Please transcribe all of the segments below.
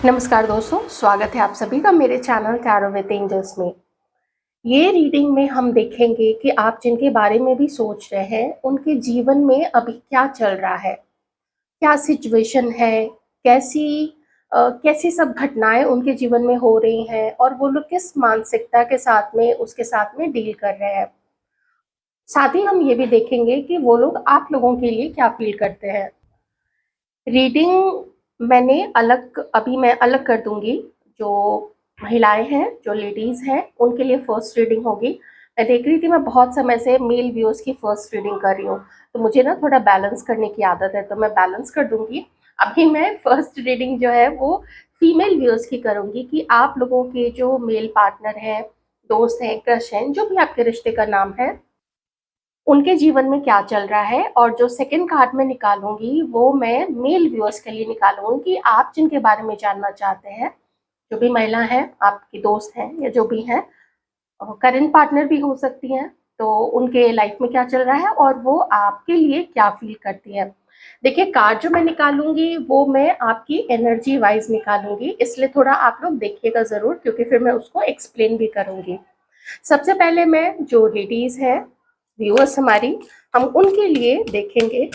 नमस्कार दोस्तों, स्वागत है आप सभी का मेरे चैनल टैरो विद एंजल्स में। ये रीडिंग में हम देखेंगे कि आप जिनके बारे में भी सोच रहे हैं, उनके जीवन में अभी क्या चल रहा है, क्या सिचुएशन है, कैसी सब घटनाएं उनके जीवन में हो रही हैं और वो लोग किस मानसिकता के साथ में उसके साथ में डील कर रहे हैं। साथ ही हम ये भी देखेंगे कि वो लोग आप लोगों के लिए क्या फील करते हैं। रीडिंग मैं अलग कर दूंगी। जो महिलाएं हैं, जो लेडीज हैं, उनके लिए फर्स्ट रीडिंग होगी। मैं देख रही थी, मैं बहुत समय से मेल व्यूअर्स की फर्स्ट रीडिंग कर रही हूँ, तो मुझे ना थोड़ा बैलेंस करने की आदत है, तो मैं बैलेंस कर दूंगी। अभी मैं फर्स्ट रीडिंग जो है वो फीमेल व्यूअर्स की करूंगी कि आप लोगों के जो मेल पार्टनर हैं, दोस्त हैं, क्रश हैं, जो भी आपके रिश्ते का नाम है, उनके जीवन में क्या चल रहा है। और जो सेकंड कार्ड में निकालूंगी वो मैं मेल व्यूअर्स के लिए निकालूंगी कि आप जिनके बारे में जानना चाहते हैं, जो भी महिला है, आपकी दोस्त हैं या जो भी हैं, करंट पार्टनर भी हो सकती हैं, तो उनके लाइफ में क्या चल रहा है और वो आपके लिए क्या फील करती है। देखिए, कार्ड जो मैं निकालूंगी वो मैं आपकी एनर्जी वाइज निकालूंगी, इसलिए थोड़ा आप लोग देखिएगा जरूर, क्योंकि फिर मैं उसको एक्सप्लेन भी करूंगी। सबसे पहले मैं जो लेडीज है, व्यूअर्स हमारी, हम उनके लिए देखेंगे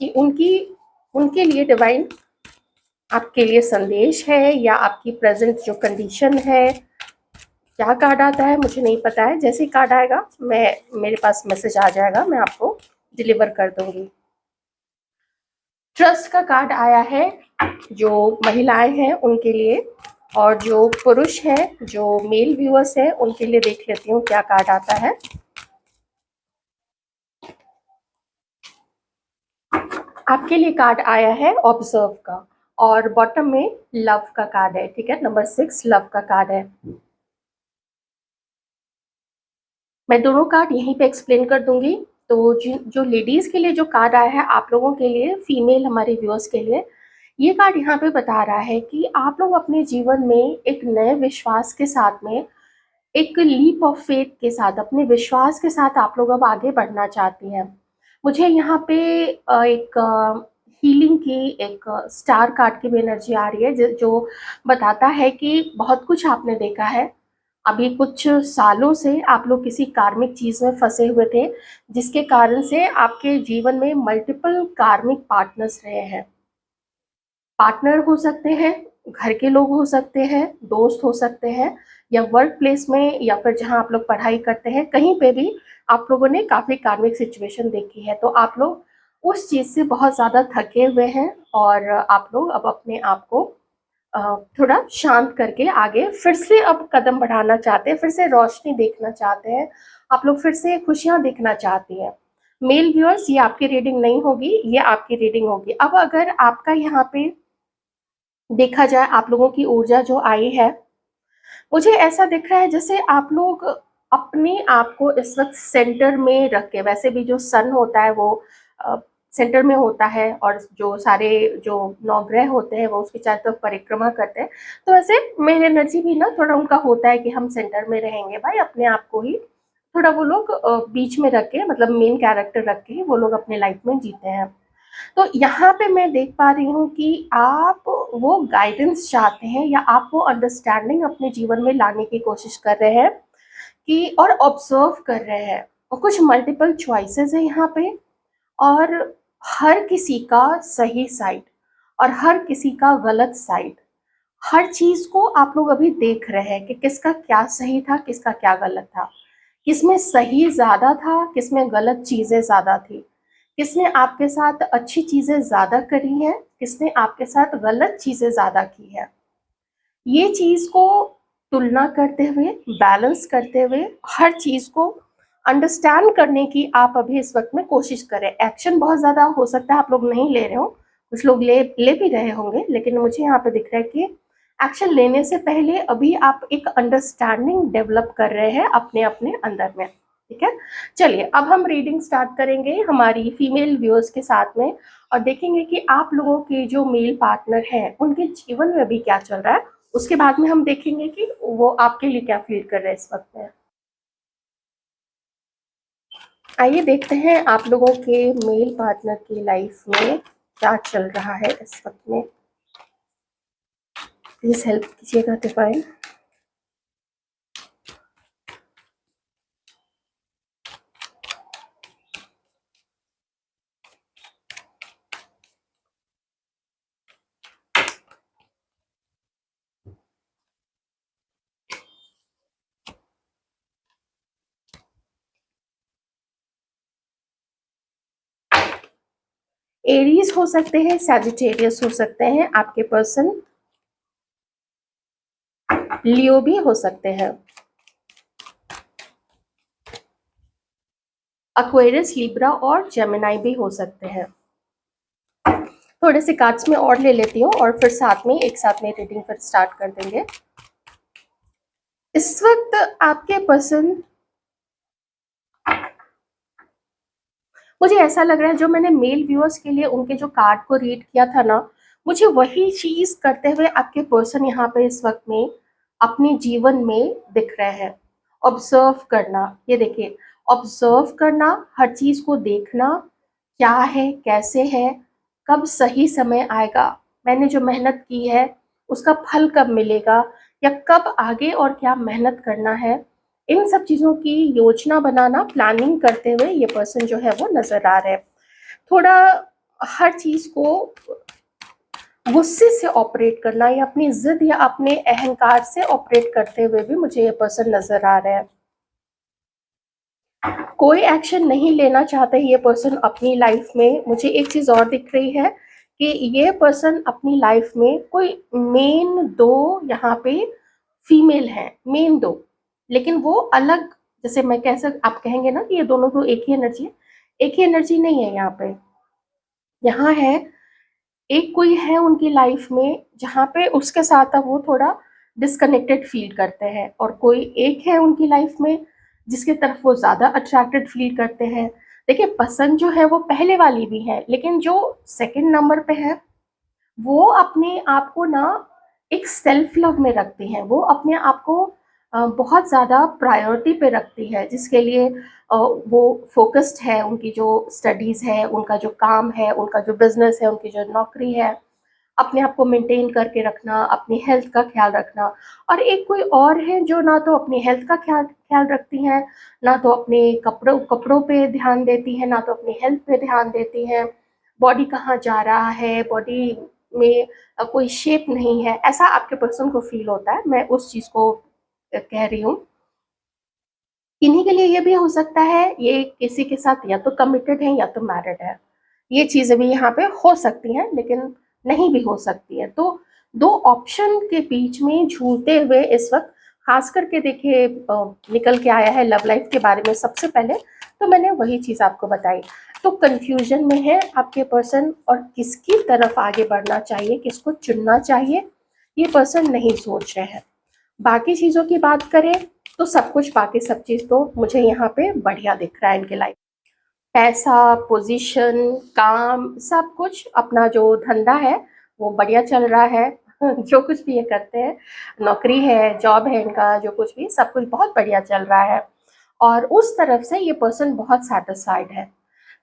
कि उनके लिए डिवाइन आपके लिए संदेश है या आपकी प्रेजेंट जो कंडीशन है। क्या कार्ड आता है मुझे नहीं पता है, जैसे ही कार्ड आएगा मेरे पास मैसेज आ जाएगा, मैं आपको डिलीवर कर दूंगी। ट्रस्ट का कार्ड आया है, जो महिलाएं हैं उनके लिए, और जो पुरुष हैं, जो मेल व्यूअर्स हैं, उनके लिए देख लेती हूँ क्या कार्ड आता है। आपके लिए कार्ड आया है ऑब्जर्व का, और बॉटम में लव का कार्ड है। ठीक है, नंबर 6 लव का कार्ड है। मैं दोनों कार्ड यहीं पे एक्सप्लेन कर दूंगी। तो जो लेडीज के लिए जो कार्ड आया है, आप लोगों के लिए, फीमेल हमारे व्यूअर्स के लिए, ये कार्ड यहाँ पे बता रहा है कि आप लोग अपने जीवन में एक नए विश्वास के साथ में, एक लीप ऑफ फेथ के साथ, अपने विश्वास के साथ आप लोग अब आगे बढ़ना चाहती हैं। मुझे यहाँ पे एक हीलिंग की, एक स्टार कार्ड की भी एनर्जी आ रही है, जो बताता है कि बहुत कुछ आपने देखा है। अभी कुछ सालों से आप लोग किसी कार्मिक चीज में फंसे हुए थे, जिसके कारण से आपके जीवन में मल्टीपल कार्मिक पार्टनर्स रहे हैं। पार्टनर हो सकते हैं, घर के लोग हो सकते हैं, दोस्त हो सकते हैं, या वर्क प्लेस में, या फिर जहां आप लोग पढ़ाई करते हैं, कहीं पे भी आप लोगों ने काफी कार्मिक सिचुएशन देखी है। तो आप लोग उस चीज से बहुत ज्यादा थके हुए हैं, और आप लोग अब अपने आप को थोड़ा शांत करके आगे फिर से अब कदम बढ़ाना चाहते हैं, फिर से रोशनी देखना चाहते हैं, आप लोग फिर से खुशियां देखना चाहती हैं। मेल व्यूअर्स, ये आपकी रीडिंग नहीं होगी, ये आपकी रीडिंग होगी। अब अगर आपका यहाँ पे देखा जाए, आप लोगों की ऊर्जा जो आई है, मुझे ऐसा दिख रहा है जैसे आप लोग अपने आप को इस वक्त सेंटर में रख के, वैसे भी जो सन होता है वो सेंटर में होता है, और जो सारे जो नवग्रह होते हैं वो उसकी चारों तरफ परिक्रमा करते हैं। तो वैसे मेरे एनर्जी भी ना थोड़ा उनका होता है कि हम सेंटर में रहेंगे भाई, अपने आप को ही थोड़ा वो लोग बीच में रख के, मतलब मेन कैरेक्टर रख के वो लोग अपने लाइफ में जीते हैं। तो यहाँ पे मैं देख पा रही हूँ कि आप वो गाइडेंस चाहते हैं, या आप वो अंडरस्टैंडिंग अपने जीवन में लाने की कोशिश कर रहे हैं, कि और ऑब्जर्व कर रहे हैं। और कुछ मल्टीपल चॉइसेस है यहाँ पे, और हर किसी का सही साइड और हर किसी का गलत साइड, हर चीज को आप लोग अभी देख रहे हैं कि किसका क्या सही था, किसका क्या गलत था, किसमें सही ज्यादा था, किसमें गलत चीजें ज्यादा थी, किसने आपके साथ अच्छी चीजें ज्यादा करी हैं, किसने आपके साथ गलत चीजें ज्यादा की है। ये चीज को तुलना करते हुए, बैलेंस करते हुए, हर चीज को अंडरस्टैंड करने की आप अभी इस वक्त में कोशिश करें। एक्शन बहुत ज्यादा हो सकता है आप लोग नहीं ले रहे हो, कुछ लोग ले ले भी रहे होंगे, लेकिन मुझे यहाँ पे दिख रहा है कि एक्शन लेने से पहले अभी आप एक अंडरस्टैंडिंग डेवलप कर रहे हैं अपने अपने अंदर में। ठीक है, चलिए अब हम रीडिंग स्टार्ट करेंगे हमारी फीमेल व्यूअर्स के साथ में, और देखेंगे कि आप लोगों के जो मेल पार्टनर हैं उनके जीवन में अभी क्या चल रहा है। उसके बाद में हम देखेंगे कि वो आपके लिए क्या फील कर रहे हैं इस वक्त में। आइए देखते हैं आप लोगों के मेल पार्टनर की लाइफ में क्या चल रहा है इस वक्त में। प्लीज हेल्प कीजिएगा डिवाइन। एरीज हो सकते हैं, सैजिटेरियस हो सकते हैं आपके पर्सन, लियो भी हो सकते हैं, एक्वेरियस, लिब्रा और जेमिनाई भी हो सकते हैं। थोड़े से कार्ड्स में और ले लेती हूँ और फिर साथ में एक साथ में रीडिंग फिर स्टार्ट कर देंगे। इस वक्त आपके पर्सन, मुझे ऐसा लग रहा है जो मैंने मेल व्यूअर्स के लिए उनके जो कार्ड को रीड किया था ना, मुझे वही चीज करते हुए आपके पर्सन यहाँ पे इस वक्त में अपने जीवन में दिख रहे हैं। ऑब्जर्व करना, ये देखिए, ऑब्जर्व करना, हर चीज को देखना, क्या है, कैसे है, कब सही समय आएगा, मैंने जो मेहनत की है उसका फल कब मिलेगा, या कब आगे और क्या मेहनत करना है, इन सब चीज़ों की योजना बनाना, प्लानिंग करते हुए ये पर्सन जो है वो नज़र आ रहे हैं। थोड़ा हर चीज़ को गुस्से से ऑपरेट करना या अपनी जिद या अपने अहंकार से ऑपरेट करते हुए भी मुझे ये पर्सन नज़र आ रहे हैं। कोई एक्शन नहीं लेना चाहते ये पर्सन अपनी लाइफ में। मुझे एक चीज़ और दिख रही है कि ये पर्सन अपनी लाइफ में कोई मेन दो यहाँ पे फीमेल हैं, मेन दो, लेकिन वो अलग, जैसे मैं कह सक आप कहेंगे ना कि ये दोनों तो एक ही एनर्जी है, एक ही एनर्जी नहीं है यहाँ पे। यहाँ है एक कोई है उनकी लाइफ में जहाँ पे उसके साथ अब वो थोड़ा डिस्कनेक्टेड फील करते हैं, और कोई एक है उनकी लाइफ में जिसके तरफ वो ज़्यादा अट्रैक्टेड फील करते हैं। देखिए, पसंद जो है वो पहले वाली भी है, लेकिन जो सेकंड नंबर पे है वो अपने आप को ना एक सेल्फ लव में रखती हैं, वो अपने आप को बहुत ज़्यादा प्रायोरिटी पे रखती है, जिसके लिए वो फोकस्ड है, उनकी जो स्टडीज़ है, उनका जो काम है, उनका जो बिजनेस है, उनकी जो नौकरी है, अपने आप को मेंटेन करके रखना, अपनी हेल्थ का ख्याल रखना। और एक कोई और है जो ना तो अपनी हेल्थ का ख्याल ख्याल रखती हैं, ना तो अपने कपड़ों कपड़ों पे ध्यान देती हैं, ना तो अपनी हेल्थ पे ध्यान देती हैं। बॉडी कहाँ जा रहा है, बॉडी में कोई शेप नहीं है, ऐसा आपके पर्सन को फील होता है। मैं उस चीज़ को कह रही हूँ। इन्हीं के लिए ये भी हो सकता है ये किसी के साथ या तो कमिटेड है या तो मैरिड है। ये चीज़ें भी यहाँ पे हो सकती हैं, लेकिन नहीं भी हो सकती है। तो दो ऑप्शन के बीच में झूलते हुए इस वक्त, खास करके देखिए निकल के आया है लव लाइफ के बारे में सबसे पहले, तो मैंने वही चीज़ आपको बताई। तो कंफ्यूजन में है आपके पर्सन, और किसकी तरफ आगे बढ़ना चाहिए, किसको चुनना चाहिए, ये पर्सन नहीं सोच रहे हैं। बाकी चीज़ों की बात करें तो सब कुछ, बाकी सब चीज़ तो मुझे यहाँ पे बढ़िया दिख रहा है इनके लाइफ। पैसा, पोजीशन, काम, सब कुछ, अपना जो धंधा है वो बढ़िया चल रहा है। जो कुछ भी ये करते हैं, नौकरी है, जॉब है इनका, जो कुछ भी, सब कुछ बहुत बढ़िया चल रहा है। और उस तरफ से ये पर्सन बहुत सेटिस्फाइड है।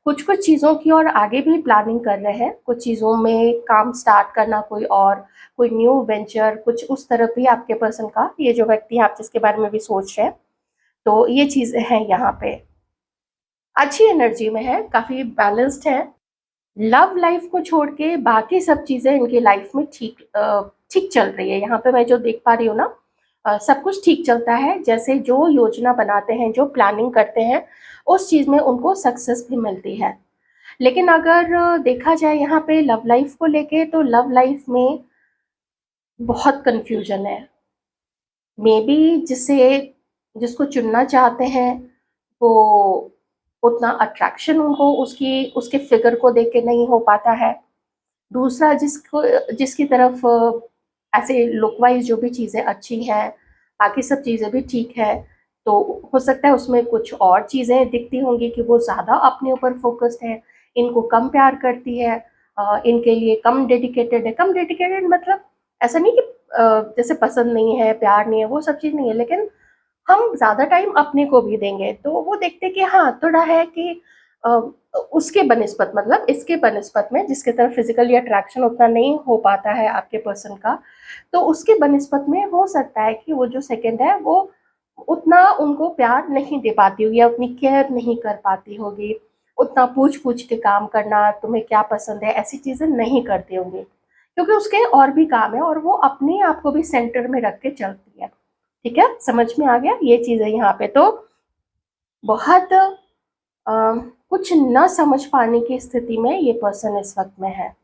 कुछ कुछ चीज़ों की और आगे भी प्लानिंग कर रहे हैं, कुछ चीज़ों में काम स्टार्ट करना, कोई और कोई न्यू वेंचर, कुछ उस तरफ भी आपके पर्सन का, ये जो व्यक्ति है आप जिसके बारे में भी सोच रहे हैं, तो ये चीज़ें हैं यहाँ पे। अच्छी एनर्जी में है, काफ़ी बैलेंस्ड है। लव लाइफ को छोड़ के बाकी सब चीज़ें इनकी लाइफ में ठीक चल रही है। यहाँ पे मैं जो देख पा रही हूँ ना, सब कुछ ठीक चलता है। जैसे जो योजना बनाते हैं, जो प्लानिंग करते हैं, उस चीज़ में उनको सक्सेस भी मिलती है। लेकिन अगर देखा जाए यहाँ पे लव लाइफ को लेके, तो लव लाइफ में बहुत कन्फ्यूजन है। मे बी जिसे जिसको चुनना चाहते हैं वो उतना अट्रैक्शन उनको उसकी उसके फिगर को देख के नहीं हो पाता है। दूसरा, जिसकी तरफ ऐसे लुक वाइज जो भी चीज़ें अच्छी हैं, बाकी सब चीज़ें भी ठीक है, तो हो सकता है उसमें कुछ और चीज़ें दिखती होंगी कि वो ज़्यादा अपने ऊपर फोकस्ड है, इनको कम प्यार करती है, इनके लिए कम डेडिकेटेड है। कम डेडिकेटेड मतलब ऐसा नहीं कि जैसे पसंद नहीं है, प्यार नहीं है, वो सब चीज़ नहीं है, लेकिन हम ज़्यादा टाइम अपने को भी देंगे, तो वो देखते कि हाँ, थोड़ा है कि अ, उसके बनिस्बत, मतलब इसके बनिस्बत में जिसके तरफ फिजिकली अट्रैक्शन उतना नहीं हो पाता है आपके पर्सन का, तो उसके बनिस्बत में हो सकता है कि वो जो सेकंड है वो उतना उनको प्यार नहीं दे पाती होगी या उतनी केयर नहीं कर पाती होगी, उतना पूछ पूछ के काम करना, तुम्हें क्या पसंद है, ऐसी चीजें नहीं करती होंगी, क्योंकि उसके और भी काम है और वो अपने आप को भी सेंटर में रख के चलती है। ठीक है, समझ में आ गया ये चीज़ है यहाँ पे। तो बहुत कुछ न समझ पाने की स्थिति में ये पर्सन इस वक्त में है।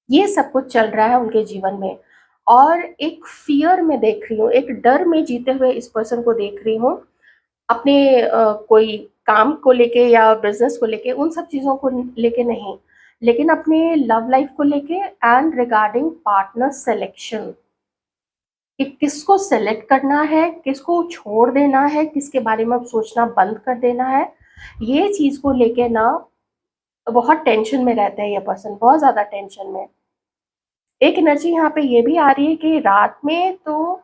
ये सब कुछ चल रहा है उनके जीवन में और एक फियर में देख रही हूँ, एक डर में जीते हुए इस पर्सन को देख रही हूँ। अपने कोई काम को लेके या बिजनेस को लेके, उन सब चीज़ों को लेके नहीं, लेकिन अपने लव लाइफ को लेके एंड रिगार्डिंग पार्टनर सिलेक्शन, कि किसको सेलेक्ट करना है, किसको छोड़ देना है, किसके बारे में अब सोचना बंद कर देना है, ये चीज़ को लेके ना बहुत टेंशन में रहता है ये पर्सन, बहुत ज़्यादा टेंशन में। एक एनर्जी यहाँ पे ये भी आ रही है कि रात में तो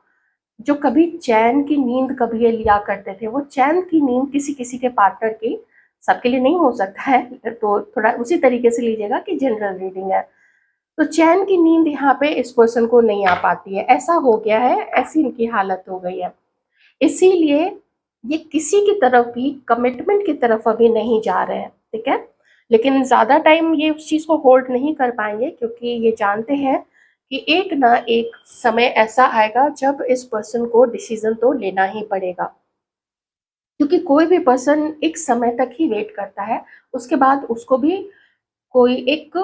जो कभी चैन की नींद कभी ये लिया करते थे, वो चैन की नींद किसी किसी के पार्टनर की, सबके लिए नहीं हो सकता है, तो थोड़ा उसी तरीके से लीजिएगा कि जनरल रीडिंग है। तो चैन की नींद यहाँ पे इस पर्सन को नहीं आ पाती है, ऐसा हो गया है, ऐसी इनकी हालत हो गई है। इसीलिए ये किसी की तरफ भी कमिटमेंट की तरफ अभी नहीं जा रहे हैं, ठीक है। लेकिन ज़्यादा टाइम ये उस चीज़ को होल्ड नहीं कर पाएंगे, क्योंकि ये जानते हैं कि एक ना एक समय ऐसा आएगा जब इस पर्सन को डिसीजन तो लेना ही पड़ेगा, क्योंकि कोई भी पर्सन एक समय तक ही वेट करता है, उसके बाद उसको भी कोई एक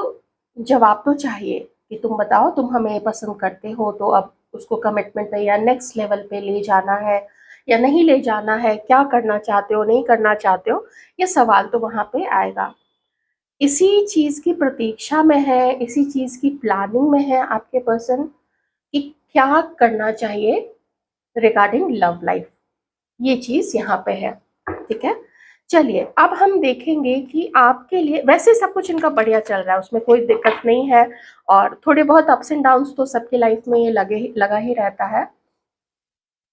जवाब तो चाहिए कि तुम बताओ, तुम हमें पसंद करते हो, तो अब उसको कमिटमेंट पे या नेक्स्ट लेवल पे ले जाना है या नहीं ले जाना है, क्या करना चाहते हो, नहीं करना चाहते हो, ये सवाल तो वहाँ पे आएगा। इसी चीज़ की प्रतीक्षा में है, इसी चीज़ की प्लानिंग में है आपके पर्सन कि क्या करना चाहिए रिगार्डिंग लव लाइफ, ये चीज़ यहाँ पे है, ठीक है। चलिए अब हम देखेंगे कि आपके लिए, वैसे सब कुछ इनका बढ़िया चल रहा है, उसमें कोई दिक्कत नहीं है, और थोड़े बहुत अप्स एंड डाउन्स तो सबकी लाइफ में ये लगा ही रहता है।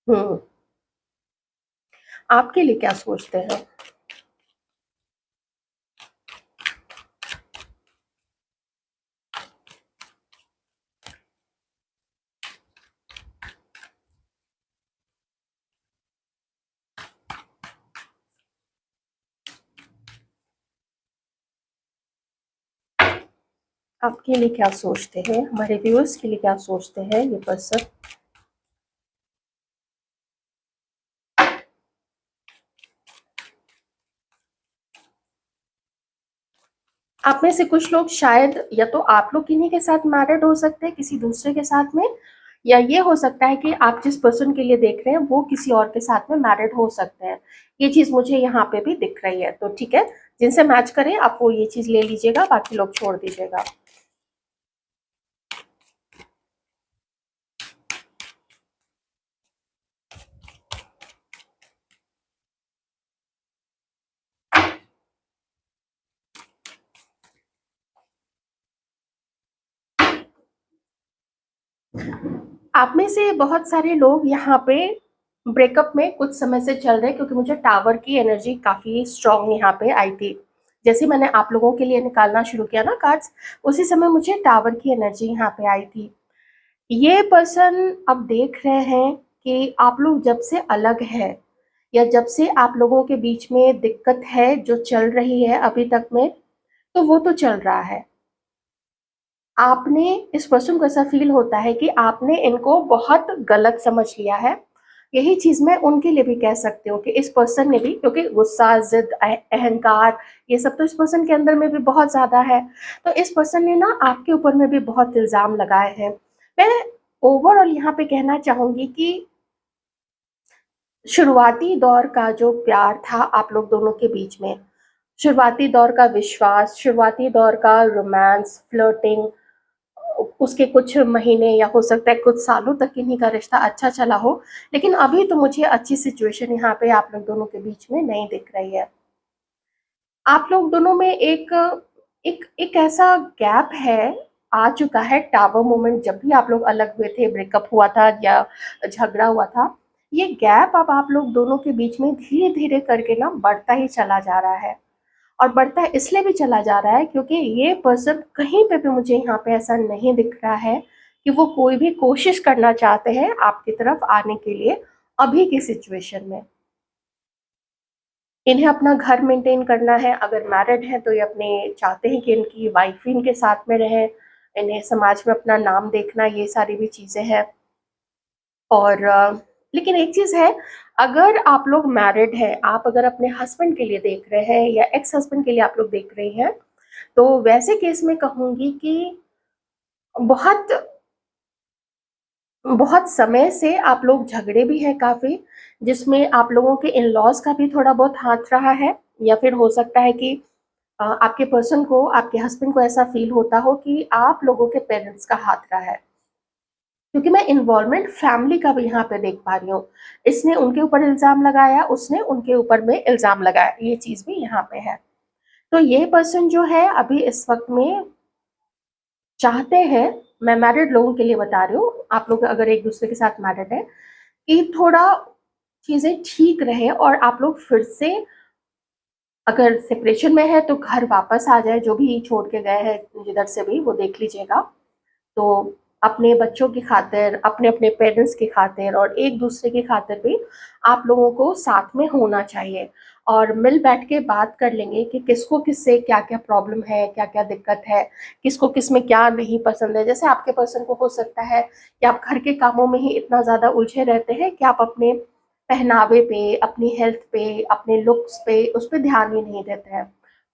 हम्म, आपके लिए क्या सोचते हैं? आपके लिए क्या सोचते हैं, हमारे व्यूअर्स के लिए क्या सोचते हैं ये पर्सन? आप में से कुछ लोग शायद, या तो आप लोग किन्हीं के साथ मैरिड हो सकते हैं किसी दूसरे के साथ में, या ये हो सकता है कि आप जिस पर्सन के लिए देख रहे हैं वो किसी और के साथ में मैरिड हो सकते हैं। ये चीज़ मुझे यहाँ पे भी दिख रही है, तो ठीक है, जिनसे मैच करें आप वो ये चीज़ ले लीजिएगा, बाकी लोग छोड़ दीजिएगा। आप में से बहुत सारे लोग यहाँ पे ब्रेकअप में कुछ समय से चल रहे हैं, क्योंकि मुझे टावर की एनर्जी काफ़ी स्ट्रांग यहाँ पे आई थी। जैसे मैंने आप लोगों के लिए निकालना शुरू किया ना कार्ड्स, उसी समय मुझे टावर की एनर्जी यहाँ पे आई थी। ये पर्सन अब देख रहे हैं कि आप लोग जब से अलग है, या जब से आप लोगों के बीच में दिक्कत है जो चल रही है अभी तक में, तो वो तो चल रहा है। आपने, इस पर्सन को ऐसा फील होता है कि आपने इनको बहुत गलत समझ लिया है। यही चीज़ मैं उनके लिए भी कह सकती हूँ कि इस पर्सन ने भी, क्योंकि गुस्सा, ज़िद, अहंकार, ये सब तो इस पर्सन के अंदर में भी बहुत ज़्यादा है, तो इस पर्सन ने ना आपके ऊपर में भी बहुत इल्ज़ाम लगाए हैं। मैं ओवरऑल यहाँ पे कहना चाहूँगी कि शुरुआती दौर का जो प्यार था आप लोग दोनों के बीच में, शुरुआती दौर का विश्वास, शुरुआती दौर का रोमांस, फ्लर्टिंग, उसके कुछ महीने या हो सकता है कुछ सालों तक इन्हीं का रिश्ता अच्छा चला हो, लेकिन अभी तो मुझे अच्छी सिचुएशन यहाँ पे आप लोग दोनों के बीच में नहीं दिख रही है। आप लोग दोनों में एक एक एक ऐसा गैप है, आ चुका है टावर मोमेंट, जब भी आप लोग अलग हुए थे, ब्रेकअप हुआ था या झगड़ा हुआ था, ये गैप अब आप लोग दोनों के बीच में धीरे धीरे करके ना बढ़ता ही चला जा रहा है। और बढ़ता इसलिए भी चला जा रहा है क्योंकि ये पर्सन कहीं पे भी मुझे यहाँ पे ऐसा नहीं दिख रहा है कि वो कोई भी कोशिश करना चाहते हैं आपकी तरफ आने के लिए अभी की सिचुएशन में। इन्हें अपना घर मेंटेन करना है, अगर मैरिड हैं तो ये अपने चाहते हैं कि इनकी वाइफ ही इनके साथ में रहे, इन्हें समाज में अपना नाम देखना, ये सारी भी चीज़ें हैं। और लेकिन एक चीज़ है, अगर आप लोग मैरिड हैं, आप अगर अपने हस्बैंड के लिए देख रहे हैं या एक्स हस्बैंड के लिए आप लोग देख रहे हैं, तो वैसे केस में कहूँगी कि बहुत बहुत समय से आप लोग झगड़े भी हैं काफ़ी, जिसमें आप लोगों के इन-लॉज़ का भी थोड़ा बहुत हाथ रहा है, या फिर हो सकता है कि आपके पर्सन को, आपके हस्बैंड को ऐसा फ़ील होता हो कि आप लोगों के पेरेंट्स का हाथ रहा है। क्योंकि मैं इन्वॉल्वमेंट फैमिली का भी यहाँ पे देख पा रही हूँ। इसने उनके ऊपर इल्ज़ाम लगाया, उसने उनके ऊपर में इल्ज़ाम लगाया, ये चीज़ भी यहाँ पे है। तो ये पर्सन जो है अभी इस वक़्त में चाहते हैं, मैं मैरिड लोगों के लिए बता रही हूँ, आप लोग अगर एक-दूसरे के साथ मैरिड हैं, कि थोड़ा चीज़ें ठीक रहे और आप लोग फिर से, अगर सेपरेशन में है तो घर वापस आ जाए, जो भी छोड़ के गए हैं जिधर से भी, वो देख लीजिएगा। तो अपने बच्चों की खातिर, अपने-अपने पेरेंट्स की खातिर और एक-दूसरे की खातिर भी आप लोगों को साथ में होना चाहिए और मिल बैठ के बात कर लेंगे कि किसको किससे क्या-क्या प्रॉब्लम है, क्या-क्या दिक्कत है, किसको किस में क्या नहीं पसंद है। जैसे आपके पर्सन को हो सकता है कि आप घर के कामों में ही इतना ज़्यादा उलझे रहते हैं कि आप अपने पहनावे पे, अपनी हेल्थ पे, अपने लुक्स पे, उस पे ध्यान ही नहीं देते हैं।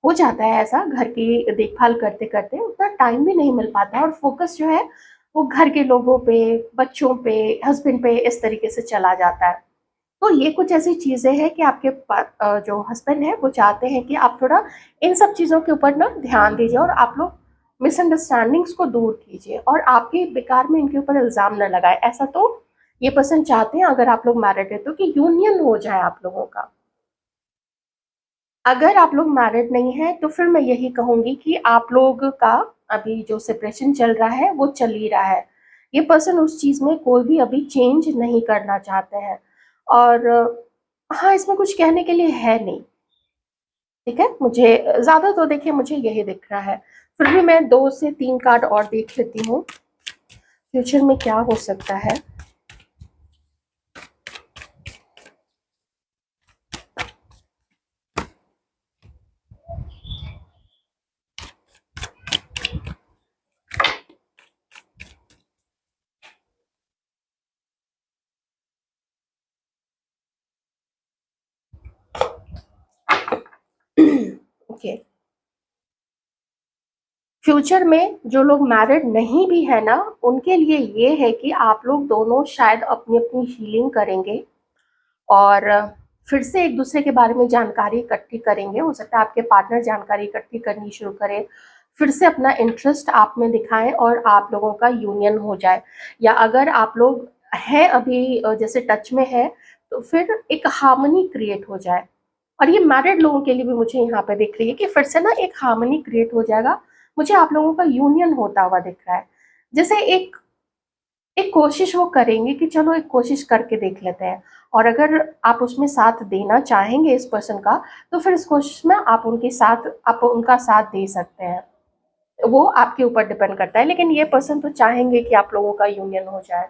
हो जाता है ऐसा, घर की देखभाल करते-करते उतना टाइम भी नहीं मिल पाता और फ़ोकस जो है वो घर के लोगों पे, बच्चों पे, हस्बैंड पे इस तरीके से चला जाता है। तो ये कुछ ऐसी चीज़ें हैं कि आपके जो हस्बैंड हैं वो चाहते हैं कि आप थोड़ा इन सब चीज़ों के ऊपर ना ध्यान दीजिए और आप लोग मिसअंडरस्टैंडिंग्स को दूर कीजिए और आप भी बेकार में इनके ऊपर इल्ज़ाम ना लगाएँ। ऐसा तो ये पर्सन चाहते हैं, अगर आप लोग मैरिड हैं तो, कि यूनियन हो जाए आप लोगों का। अगर आप लोग मैरिड नहीं हैं तो फिर मैं यही कहूँगी कि आप लोग का अभी जो सेपरेशन चल रहा है वो चल ही रहा है। ये पर्सन उस चीज़ में कोई भी अभी चेंज नहीं करना चाहते हैं और हाँ, इसमें कुछ कहने के लिए है नहीं, ठीक है? मुझे ज़्यादा तो देखिए मुझे यही दिख रहा है। फिर भी मैं 2 से 3 कार्ड और देख लेती हूँ, फ्यूचर में क्या हो सकता है। ओके। फ्यूचर में जो लोग मैरिड नहीं भी है ना, उनके लिए ये है कि आप लोग दोनों शायद अपनी-अपनी हीलिंग करेंगे और फिर से एक-दूसरे के बारे में जानकारी इकट्ठी करेंगे। हो सकता है आपके पार्टनर जानकारी इकट्ठी करनी शुरू करें, फिर से अपना इंटरेस्ट आप में दिखाएँ और आप लोगों का यूनियन हो जाए। या अगर आप लोग हैं अभी जैसे टच में हैं, तो फिर एक हार्मनी क्रिएट हो जाए। और ये मैरिड लोगों के लिए भी मुझे यहाँ पे दिख रही है कि फिर से ना एक हार्मनी क्रिएट हो जाएगा। मुझे आप लोगों का यूनियन होता हुआ दिख रहा है। जैसे एक एक कोशिश वो करेंगे कि चलो एक कोशिश करके देख लेते हैं और अगर आप उसमें साथ देना चाहेंगे इस पर्सन का, तो फिर इस कोशिश में आप उनका साथ दे सकते हैं। वो आपके ऊपर डिपेंड करता है, लेकिन ये पर्सन तो चाहेंगे कि आप लोगों का यूनियन हो जाए।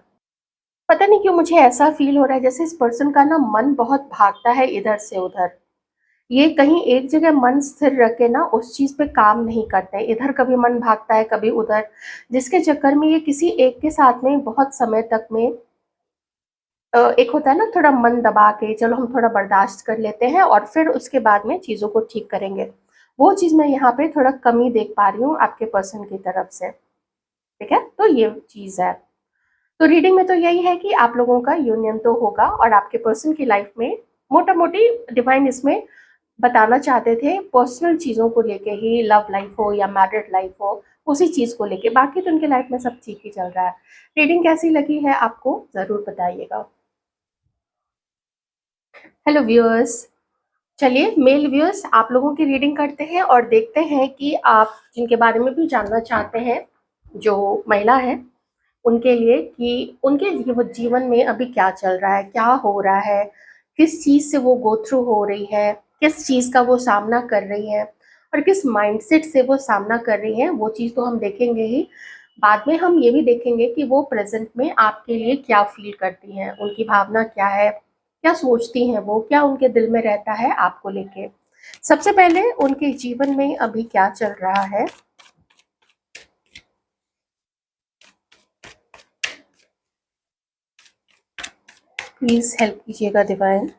पता नहीं क्यों मुझे ऐसा फ़ील हो रहा है जैसे इस पर्सन का ना मन बहुत भागता है इधर से उधर। ये कहीं एक जगह मन स्थिर रख के ना उस चीज़ पे काम नहीं करते। इधर कभी मन भागता है, कभी उधर, जिसके चक्कर में ये किसी एक के साथ में बहुत समय तक में एक होता है ना थोड़ा मन दबा के चलो हम थोड़ा बर्दाश्त कर लेते हैं और फिर उसके बाद में चीज़ों को ठीक करेंगे। वो चीज़ मैं यहाँ पे थोड़ा कमी देख पा रही हूँ आपके पर्सन की तरफ से, ठीक है? तो ये चीज़ है। तो रीडिंग में तो यही है कि आप लोगों का यूनियन तो होगा और आपके पर्सन की लाइफ में मोटा-मोटी डिवाइन इसमें बताना चाहते थे पर्सनल चीज़ों को लेके ही, लव लाइफ हो या मैरिड लाइफ हो, उसी चीज़ को लेके। बाकी तो उनके लाइफ में सब ठीक ही चल रहा है। रीडिंग कैसी लगी है आपको ज़रूर बताइएगा। हेलो व्यूअर्स, चलिए मेल व्यूअर्स आप लोगों की रीडिंग करते हैं और देखते हैं कि आप जिनके बारे में भी जानना चाहते हैं, जो महिला है, उनके लिए कि उनके जीवन में अभी क्या चल रहा है, क्या हो रहा है, किस चीज़ से वो गो थ्रू हो रही है, किस चीज़ का वो सामना कर रही है। और किस माइंडसेट से वो सामना कर रही हैं, वो चीज़ तो हम देखेंगे ही। बाद में हम ये भी देखेंगे कि वो प्रेज़ेंट में आपके लिए क्या फ़ील करती हैं, उनकी भावना क्या है, क्या सोचती हैं वो, क्या उनके दिल में रहता है आपको लेके। सबसे पहले उनके जीवन में अभी क्या चल रहा है? प्लीज़ हेल्प कीजिएगा डिवाइन।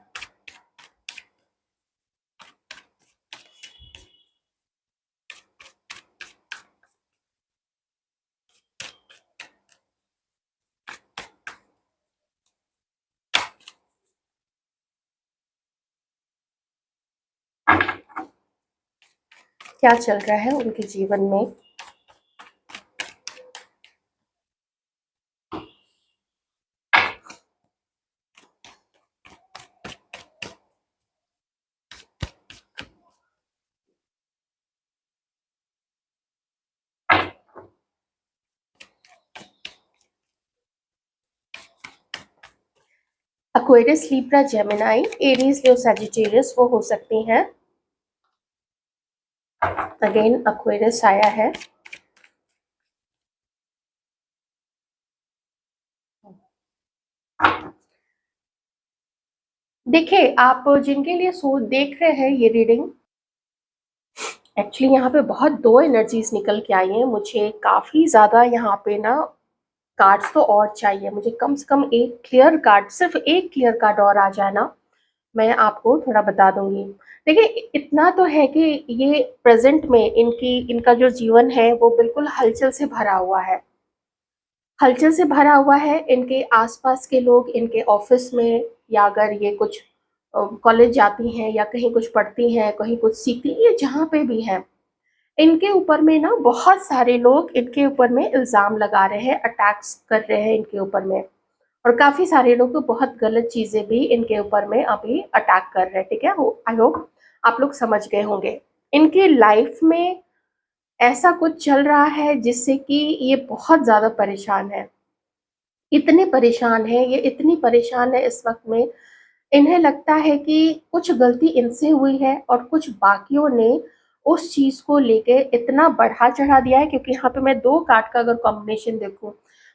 क्या चल रहा है उनके जीवन में? एक्वेरियस, लिब्रा, जेमिनी, एरीज, लियो, सजिटेरियस वो हो सकती हैं। अगेन एक्वेरियस आया है। देखिए, आप जिनके लिए सो देख रहे हैं ये रीडिंग, एक्चुअली यहाँ पे बहुत 2 एनर्जीज़ निकल के आई हैं। मुझे काफ़ी ज़्यादा यहाँ पे ना कार्ड्स तो और चाहिए। मुझे कम से कम एक क्लियर कार्ड, सिर्फ़ एक क्लियर कार्ड और आ जाए ना, मैं आपको थोड़ा बता दूँगी। देखिए, इतना तो है कि ये प्रेज़ेंट में इनका जो जीवन है वो बिल्कुल हलचल से भरा हुआ है। हलचल से भरा हुआ है, इनके आस-पास के लोग, इनके ऑफ़िस में, या अगर ये कुछ कॉलेज जाती हैं या कहीं कुछ पढ़ती हैं, कहीं कुछ सीखती हैं, ये जहाँ पे भी हैं, इनके ऊपर में ना बहुत सारे लोग इनके ऊपर में इल्ज़ाम लगा रहे हैं, अटैक्स कर रहे हैं इनके ऊपर में। और काफ़ी सारे लोग तो बहुत गलत चीज़ें भी इनके ऊपर में अभी अटैक कर रहे हैं, ठीक है? आई होप आप लोग समझ गए होंगे। इनकी लाइफ़ में ऐसा कुछ चल रहा है जिससे कि ये बहुत ज़्यादा परेशान है। इतने परेशान हैं, ये इतनी परेशान है इस वक़्त में, इन्हें लगता है कि कुछ गलती इनसे हुई है और कुछ बाकियों ने उस चीज़ को लेके इतना बढ़ा-चढ़ा दिया है, क्योंकि यहाँ पे मैं 2 कार्ड का अगर कॉम्बिनेशन देखूँ,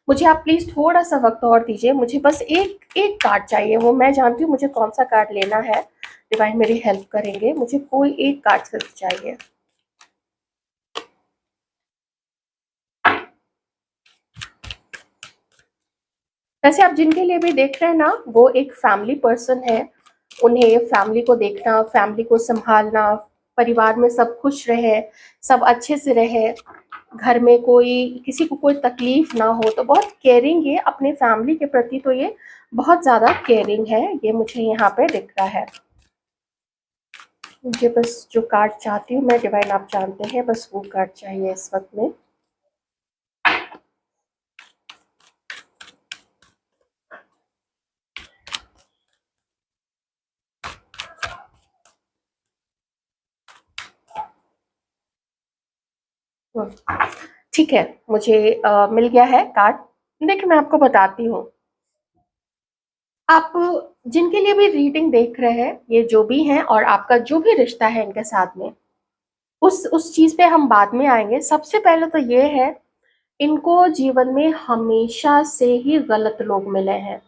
मुझे आप प्लीज़ थोड़ा-सा वक़्त और दीजिए, मुझे बस एक कार्ड चाहिए, वो मैं जानती हूँ मुझे कौन-सा कार्ड लेना है, डिवाइन मेरी हेल्प करेंगे, मुझे कोई एक कार्ड सिर्फ़ चाहिए। वैसे आप जिनके लिए भी देख रहे हैं ना, वो एक फैमिली पर्सन है। उन्हें फैमिली को देखना, फैमिली को सँभालना, परिवार में सब खुश रहे, सब अच्छे से रहे, घर में कोई किसी को कोई तकलीफ़ ना हो, तो बहुत केयरिंग ये अपने फैमिली के प्रति, तो ये बहुत ज़्यादा केयरिंग है, ये मुझे यहाँ पे दिख रहा है। मुझे बस जो कार्ड चाहती हूँ मैं, डिवाइन आप जानते हैं, बस वो कार्ड चाहिए इस वक़्त में। ठीक है, मुझे मिल गया है कार्ड। देखिए, मैं आपको बताती हूँ। आप जिनके लिए भी रीडिंग देख रहे हैं, ये जो भी हैं और आपका जो भी रिश्ता है इनके साथ में, उस चीज़ पे हम बाद में आएँगे। सबसे पहले तो ये है, इनको जीवन में हमेशा से ही गलत लोग मिले हैं,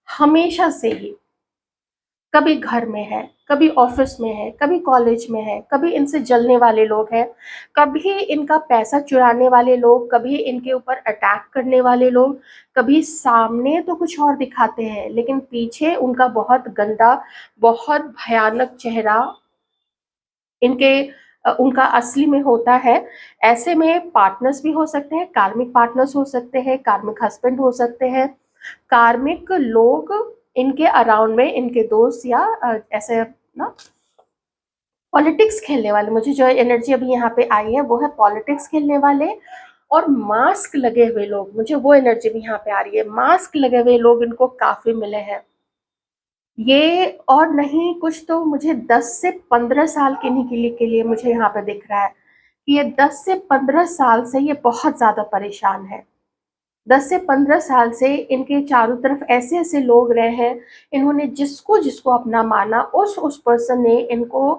हमेशा से ही। कभी घर में है, कभी ऑफ़िस में है, कभी कॉलेज में है, कभी इनसे जलने वाले लोग हैं, कभी इनका पैसा चुराने वाले लोग, कभी इनके ऊपर अटैक करने वाले लोग, कभी सामने तो कुछ और दिखाते हैं, लेकिन पीछे उनका बहुत गंदा, बहुत भयानक चेहरा इनके उनका असली में होता है। ऐसे में पार्टनर्स भी हो सकते हैं, कार्मिक पार्टनर्स हो सकते हैं, कार्मिक हस्बैंड हो सकते हैं, कार्मिक लोग इनके अराउंड में, इनके दोस्त, या ऐसे ना पॉलिटिक्स खेलने वाले, मुझे जो एनर्जी अभी यहाँ पे आई है वो है पॉलिटिक्स खेलने वाले और मास्क लगे हुए लोग, मुझे वो एनर्जी भी यहाँ पे आ रही है। मास्क लगे हुए लोग इनको काफ़ी मिले हैं। ये और नहीं कुछ तो मुझे 10 से 15 साल के लिए मुझे यहाँ पे दिख रहा है कि ये 10 से 15 साल से ये बहुत ज़्यादा परेशान है। 10 से 15 साल से इनके चारों तरफ ऐसे-ऐसे लोग रहे हैं, इन्होंने जिसको-जिसको अपना माना, उस पर्सन ने इनको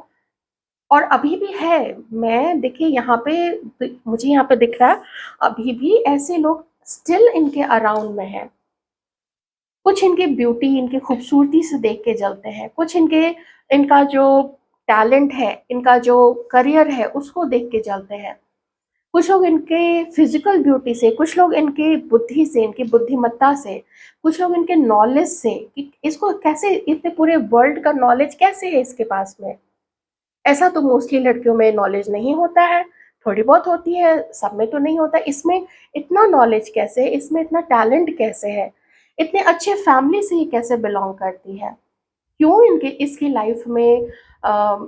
और अभी भी है। मैं देखिए यहाँ पे मुझे यहाँ पे दिख रहा है, अभी भी ऐसे लोग स्टिल इनके अराउंड में हैं। कुछ इनकी ब्यूटी, इनकी खूबसूरती से देख के जलते हैं, कुछ इनका जो टैलेंट है, इनका जो करियर है उसको देख के जलते हैं। कुछ लोग इनके फिजिकल ब्यूटी से, कुछ लोग इनकी बुद्धि से, इनकी बुद्धिमत्ता से, कुछ लोग इनके नॉलेज से कि इसको कैसे, इतने पूरे वर्ल्ड का नॉलेज कैसे है इसके पास में। ऐसा तो मोस्टली लड़कियों में नॉलेज नहीं होता है, थोड़ी बहुत होती है, सब में तो नहीं होता। इसमें इतना नॉलेज कैसे है, इसमें इतना टैलेंट कैसे है, इतने अच्छे फैमिली से ये कैसे बिलोंग करती है, क्यों इनके इसकी लाइफ में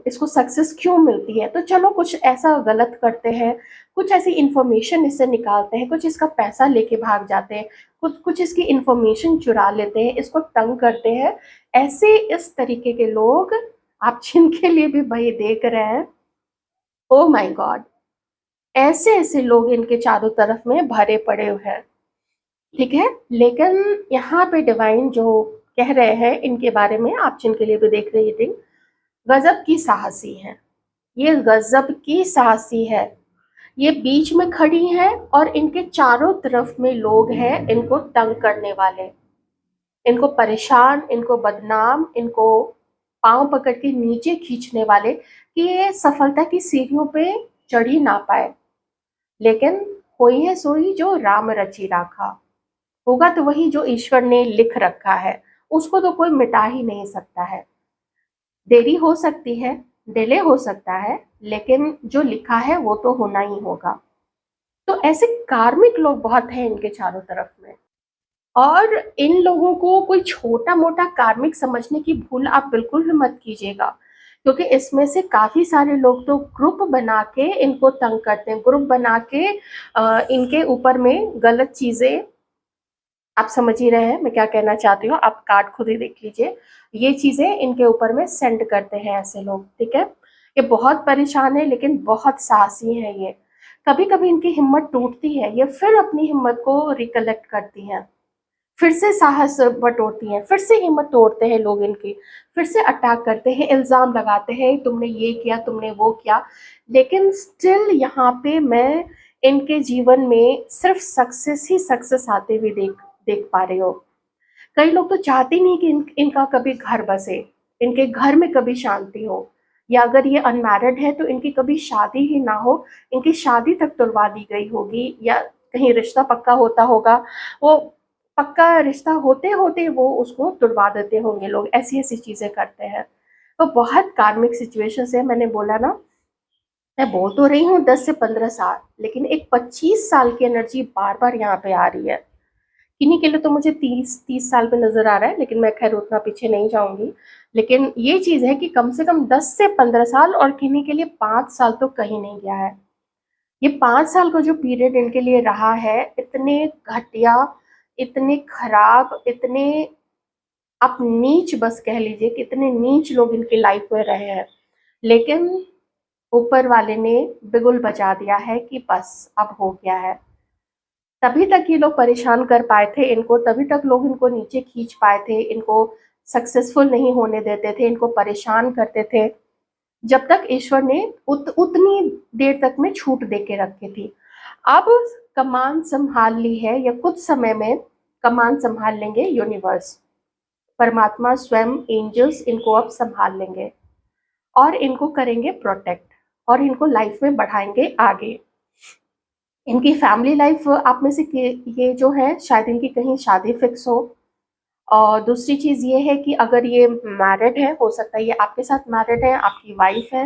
इसको सक्सेस क्यों मिलती है। तो चलो कुछ ऐसा गलत करते हैं, कुछ ऐसी इंफॉर्मेशन इससे निकालते हैं, कुछ इसका पैसा लेके भाग जाते हैं, कुछ कुछ इसकी इंफॉर्मेशन चुरा लेते हैं, इसको तंग करते हैं। ऐसे इस तरीके के लोग आप जिनके लिए भी भाई देख रहे हैं, ओ माय गॉड, ऐसे ऐसे लोग इनके चारों तरफ में भरे पड़े हुए हैं। ठीक है, लेकिन यहाँ पे डिवाइन जो कह रहे हैं इनके बारे में, आप जिनके लिए भी देख रही रीडिंग, गजब की साहसी है, ये गजब की साहसी है। ये बीच में खड़ी हैं और इनके चारों तरफ में लोग हैं इनको तंग करने वाले, इनको परेशान, इनको बदनाम, इनको पांव पकड़ के नीचे खींचने वाले कि ये सफलता की सीढ़ियों पे चढ़ ही ना पाए। लेकिन कोई है सोई जो राम रचि राखा, होगा तो वही जो ईश्वर ने लिख रखा है, उसको तो कोई मिटा ही नहीं सकता है। देरी हो सकती है, डिले हो सकता है, लेकिन जो लिखा है वो तो होना ही होगा। तो ऐसे कार्मिक लोग बहुत हैं इनके चारों तरफ में। और इन लोगों को कोई छोटा मोटा कार्मिक समझने की भूल आप बिल्कुल भी मत कीजिएगा, क्योंकि इसमें से काफी सारे लोग तो ग्रुप बना के इनको तंग करते हैं, ग्रुप बना के इनके ऊपर में गलत चीजें, आप समझ ही रहे हैं मैं क्या कहना चाहती हूँ, आप कार्ड खुद ही देख लीजिए। ये चीजें इनके ऊपर में सेंड करते हैं ऐसे लोग। ठीक है, ये बहुत परेशान है लेकिन बहुत साहसी है ये। कभी कभी इनकी हिम्मत टूटती है, ये फिर अपनी हिम्मत को रिकलेक्ट करती हैं, फिर से साहस बटोरती हैं, फिर से हिम्मत तोड़ते हैं लोग इनकी, फिर से अटैक करते हैं, इल्ज़ाम लगाते हैं तुमने ये किया, तुमने वो किया। लेकिन स्टिल यहाँ पे मैं इनके जीवन में सिर्फ सक्सेस ही सक्सेस आते हुए देख देख पा रही हूँ। कई लोग तो चाहते नहीं कि इनका कभी घर बसे, इनके घर में कभी शांति हो, या अगर ये अनमैरिड है तो इनकी कभी शादी ही ना हो, इनकी शादी तक तुड़वा दी गई होगी, या कहीं रिश्ता पक्का होता होगा, वो पक्का रिश्ता होते होते वो उसको तुड़वा देते होंगे लोग, ऐसी ऐसी चीजें करते हैं। तो बहुत कार्मिक सिचुएशंस है, मैंने बोला ना, मैं बोल तो रही हूँ 10 से 15 साल, लेकिन एक 25 साल की एनर्जी बार बार यहाँ पे आ रही है। किन्हीं के लिए तो मुझे 30 30 साल पे नजर आ रहा है, लेकिन मैं खैर उतना पीछे नहीं जाऊंगी। लेकिन ये चीज है कि कम से कम 10 से 15 साल, और किन्हीं के लिए 5 साल तो कहीं नहीं गया है। ये 5 साल का जो पीरियड इनके लिए रहा है, इतने घटिया, इतने खराब, इतने, आप नीच बस कह लीजिए कि इतने नीच लोग इनकी लाइफ में रहे हैं। लेकिन ऊपर वाले ने बिगुल बजा दिया है कि बस अब हो गया है। तभी तक ये लोग परेशान कर पाए थे इनको, तभी तक लोग इनको नीचे खींच पाए थे, इनको सक्सेसफुल नहीं होने देते थे, इनको परेशान करते थे, जब तक ईश्वर ने उतनी देर तक में छूट दे के रखी थी। अब कमान संभाल ली है, या कुछ समय में कमान संभाल लेंगे यूनिवर्स, परमात्मा स्वयं, एंजल्स इनको अब संभाल लेंगे और इनको करेंगे प्रोटेक्ट, और इनको लाइफ में बढ़ाएंगे आगे। इनकी फैमिली लाइफ आप में से ये जो है शायद इनकी कहीं शादी फिक्स हो। और दूसरी चीज़ ये है कि अगर ये मैरिड है, हो सकता है ये आपके साथ मैरिड है, आपकी वाइफ है,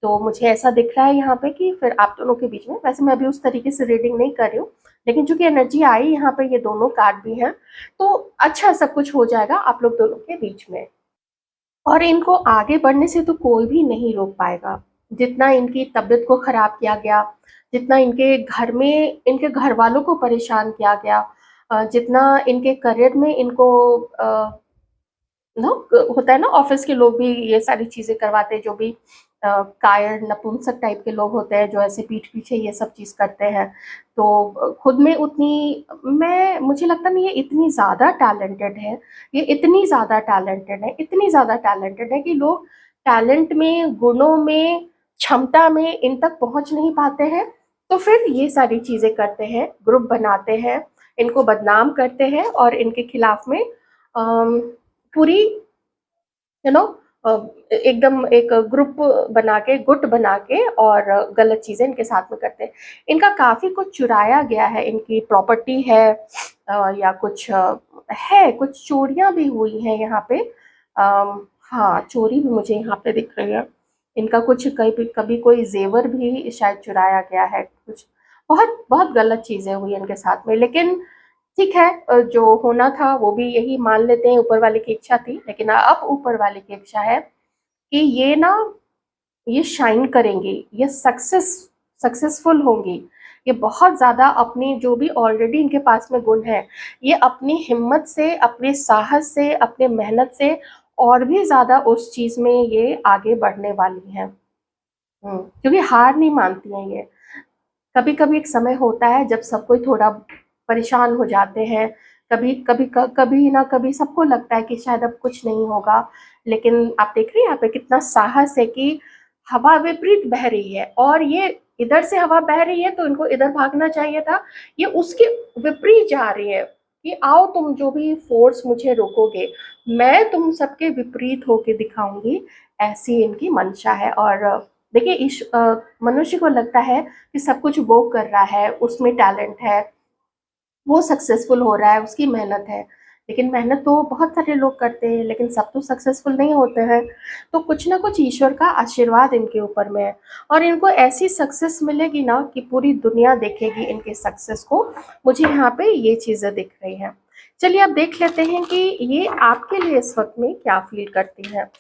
तो मुझे ऐसा दिख रहा है यहाँ पे कि फिर आप दोनों के बीच में, वैसे मैं अभी उस तरीके से रीडिंग नहीं कर रही हूँ, लेकिन चूंकि एनर्जी आई यहाँ पे, ये दोनों कार्ड भी हैं, तो अच्छा सब कुछ हो जाएगा आप लोग दोनों के बीच में। और इनको आगे बढ़ने से तो कोई भी नहीं रोक पाएगा। जितना इनकी तबीयत को खराब किया गया, जितना इनके घर में इनके घर वालों को परेशान किया गया, जितना इनके करियर में इनको ना होता है ना, ऑफिस के लोग भी ये सारी चीजें करवाते हैं, जो भी कायर नपुंसक टाइप के लोग होते हैं जो ऐसे पीठ पीछे ये सब चीज करते हैं। तो खुद में उतनी, मैं मुझे लगता नहीं ये इतनी ज्यादा टैलेंटेड है, ये इतनी ज्यादा टैलेंटेड है, इतनी ज्यादा टैलेंटेड है कि लोग टैलेंट में, गुणों में, क्षमता में इन तक पहुंच नहीं पाते हैं, तो फिर ये सारी चीजें करते हैं, ग्रुप बनाते हैं, इनको बदनाम करते हैं और इनके खिलाफ में पूरी यू नो एकदम एक ग्रुप बना के, गुट बना के और गलत चीजें इनके साथ में करते हैं। इनका काफी कुछ चुराया गया है, इनकी प्रॉपर्टी है या कुछ है, कुछ चोरियां भी हुई हैं यहाँ पे। हाँ, चोरी भी मुझे यहाँ पे दिख रही है। इनका कुछ कभी कभी कोई जेवर भी शायद चुराया गया है, कुछ बहुत बहुत गलत चीजें हुई इनके साथ में। लेकिन ठीक है, जो होना था वो भी यही मान लेते हैं, ऊपर वाले की इच्छा थी। लेकिन अब ऊपर वाले की इच्छा है कि ये ना, ये शाइन करेंगी, ये सक्सेसफुल होंगी। ये बहुत ज़्यादा अपनी जो भी ऑलरेडी इनके पास में गुण है, ये अपनी हिम्मत से, अपने साहस से, अपने मेहनत से और भी ज़्यादा उस चीज़ में ये आगे बढ़ने वाली हैं। क्योंकि हार नहीं मानती हैं ये। कभी कभी एक समय होता है जब सब कोई थोड़ा परेशान हो जाते हैं, कभी ना कभी सबको लगता है कि शायद अब कुछ नहीं होगा। लेकिन आप देख रहे हैं यहाँ पे कितना साहस है कि हवा विपरीत बह रही है और ये इधर से हवा बह रही है तो इनको इधर भागना चाहिए था, ये उसके विपरीत जा रही है कि आओ तुम जो भी फोर्स मुझे रोकोगे, मैं तुम सबके विपरीत होके दिखाऊंगी। ऐसी इनकी मंशा है। और देखिए मनुष्य को लगता है कि सब कुछ वो कर रहा है, उसमें टैलेंट है, वो सक्सेसफुल हो रहा है, उसकी मेहनत है। लेकिन मेहनत तो बहुत सारे लोग करते हैं, लेकिन सब तो सक्सेसफुल नहीं होते हैं। तो कुछ ना कुछ ईश्वर का आशीर्वाद इनके ऊपर में है और इनको ऐसी सक्सेस मिलेगी ना कि पूरी दुनिया देखेगी इनके सक्सेस को। मुझे यहाँ पे ये चीज़ें दिख रही हैं। चलिए अब देख लेते हैं कि ये आपके लिए इस वक्त में क्या फील करती है।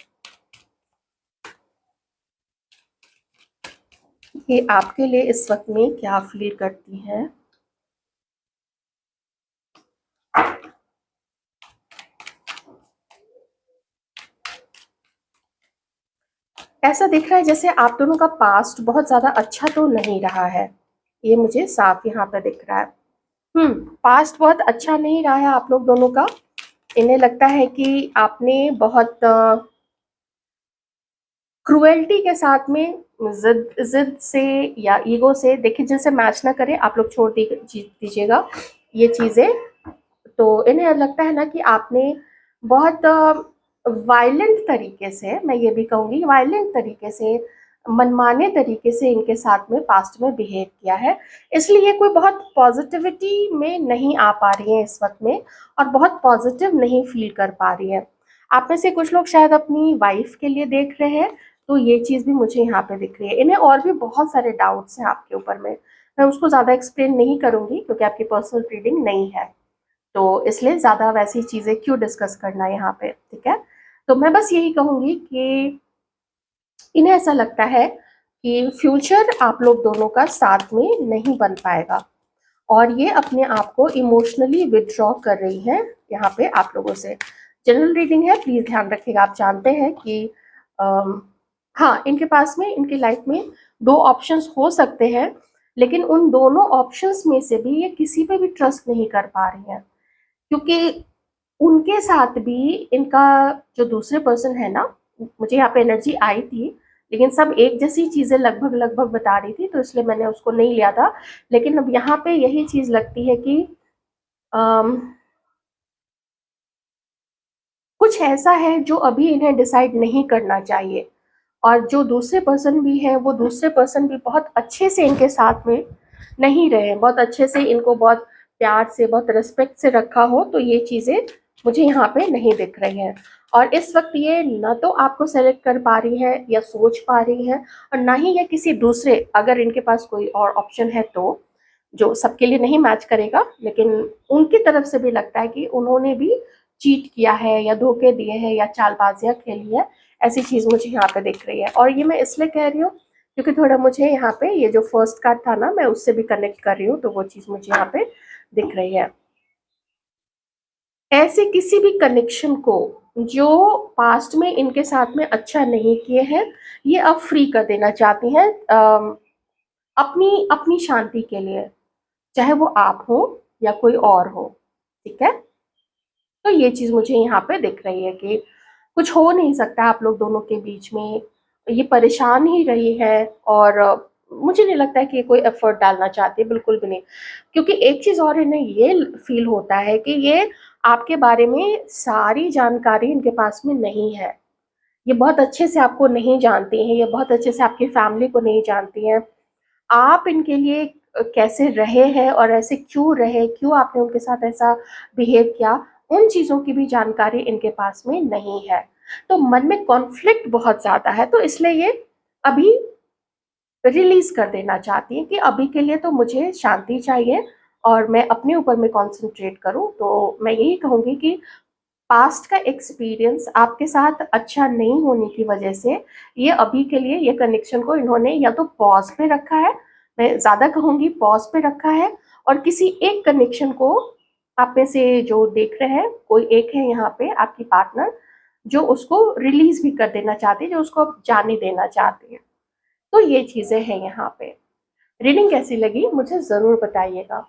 ये आपके लिए इस वक्त में क्या फील करती है। ऐसा दिख रहा है जैसे आप दोनों का पास्ट बहुत ज्यादा अच्छा तो नहीं रहा है, ये मुझे साफ यहाँ पे दिख रहा है। पास्ट बहुत अच्छा नहीं रहा है आप लोग दोनों का। इन्हें लगता है कि आपने बहुत क्रुएल्टी के साथ में, जिद जिद से या ईगो से, देखिए जिनसे मैच ना करे आप लोग छोड़ दीजिएगा ये चीजें। तो इन्हें लगता है ना कि आपने बहुत वायलेंट तरीके से, मैं ये भी कहूँगी वायलेंट तरीके से, मनमाने तरीके से इनके साथ में पास्ट में बिहेव किया है। इसलिए कोई बहुत पॉजिटिविटी में नहीं आ पा रही है इस वक्त में और बहुत पॉजिटिव नहीं फील कर पा रही है। आप में से कुछ लोग शायद अपनी वाइफ के लिए देख रहे हैं, तो ये चीज़ भी मुझे यहाँ पे दिख रही है। इन्हें और भी बहुत सारे डाउट्स हैं आपके ऊपर में, मैं उसको ज़्यादा एक्सप्लेन नहीं करूँगी क्योंकि आपकी पर्सनल रीडिंग नहीं है, तो इसलिए ज़्यादा वैसी चीज़ें क्यों डिस्कस करना यहाँ पे, ठीक है। तो मैं बस यही कहूँगी कि इन्हें ऐसा लगता है कि फ्यूचर आप लोग दोनों का साथ में नहीं बन पाएगा और ये अपने आप को इमोशनली विदड्रॉ कर रही हैं यहाँ पे आप लोगों से। जनरल रीडिंग है, प्लीज़ ध्यान रखिएगा। आप जानते हैं कि हाँ, इनके पास में, इनकी लाइफ में दो ऑप्शंस हो सकते हैं, लेकिन उन दोनों ऑप्शंस में से भी ये किसी पे भी ट्रस्ट नहीं कर पा रही हैं क्योंकि उनके साथ भी इनका जो दूसरे पर्सन है ना, मुझे यहाँ पे एनर्जी आई थी, लेकिन सब एक जैसी चीजें लगभग लगभग बता रही थी, तो इसलिए मैंने उसको नहीं लिया था। लेकिन अब यहाँ पे यही चीज लगती है कि कुछ ऐसा है जो अभी इन्हें डिसाइड नहीं करना चाहिए और जो दूसरे पर्सन भी है, वो दूसरे पर्सन भी बहुत अच्छे से इनके साथ में नहीं रहे, बहुत अच्छे से इनको बहुत प्यार से, बहुत रिस्पेक्ट से रखा हो, तो ये चीज़ें मुझे यहाँ पे नहीं दिख रही हैं। और इस वक्त ये ना तो आपको सेलेक्ट कर पा रही है या सोच पा रही है, और ना ही ये किसी दूसरे, अगर इनके पास कोई और ऑप्शन है तो, जो सबके लिए नहीं मैच करेगा, लेकिन उनकी तरफ से भी लगता है कि उन्होंने भी चीट किया है या धोखे दिए हैं या चालबाजियाँ खेली है। ऐसी चीज़ मुझे यहाँ पे दिख रही है और ये मैं इसलिए कह रही हूँ क्योंकि थोड़ा मुझे यहाँ पे ये जो फर्स्ट कार्ड था ना, मैं उससे भी कनेक्ट कर रही हूँ, तो वो चीज़ मुझे यहाँ पे दिख रही है। ऐसे किसी भी कनेक्शन को जो पास्ट में इनके साथ में अच्छा नहीं किए हैं, ये अब फ्री कर देना चाहती हैं अपनी अपनी शांति के लिए, चाहे वो आप हो या कोई और हो, ठीक है। तो ये चीज़ मुझे यहाँ पे दिख रही है कि कुछ हो नहीं सकता आप लोग दोनों के बीच में, ये परेशान ही रही है और मुझे नहीं लगता है कि ये कोई एफर्ट डालना चाहती है, बिल्कुल भी नहीं। क्योंकि एक चीज़ और इन्हें ये फ़ील होता है कि ये आपके बारे में सारी जानकारी इनके पास में नहीं है। ये बहुत अच्छे से आपको नहीं जानती हैं, ये बहुत अच्छे से आपकी फैमिली को नहीं जानती हैं। आप इनके लिए कैसे रहे हैं और ऐसे क्यों रहे, क्यों आपने उनके साथ ऐसा बिहेव किया, उन चीज़ों की भी जानकारी इनके पास में नहीं है। तो मन में कॉन्फ्लिक्ट बहुत ज़्यादा है, तो इसलिए ये अभी रिलीज़ कर देना चाहती हैं कि अभी के लिए तो मुझे शांति चाहिए और मैं अपने ऊपर में कॉन्संट्रेट करूँ। तो मैं यही कहूँगी कि पास्ट का एक्सपीरियंस आपके साथ अच्छा नहीं होने की वजह से ये अभी के लिए ये कनेक्शन को इन्होंने या तो पॉज़ पे रखा है, मैं ज़्यादा कहूँगी पॉज़ पे रखा है, और किसी एक कनेक्शन को आप में से जो देख रहे हैं, कोई एक है यहाँ पे आपकी पार्टनर, जो उसको रिलीज़ भी कर देना चाहती है, जो उसको अब जाने देना चाहती है। तो ये चीज़ें हैं यहाँ पे। रीडिंग कैसी लगी मुझे ज़रूर बताइएगा।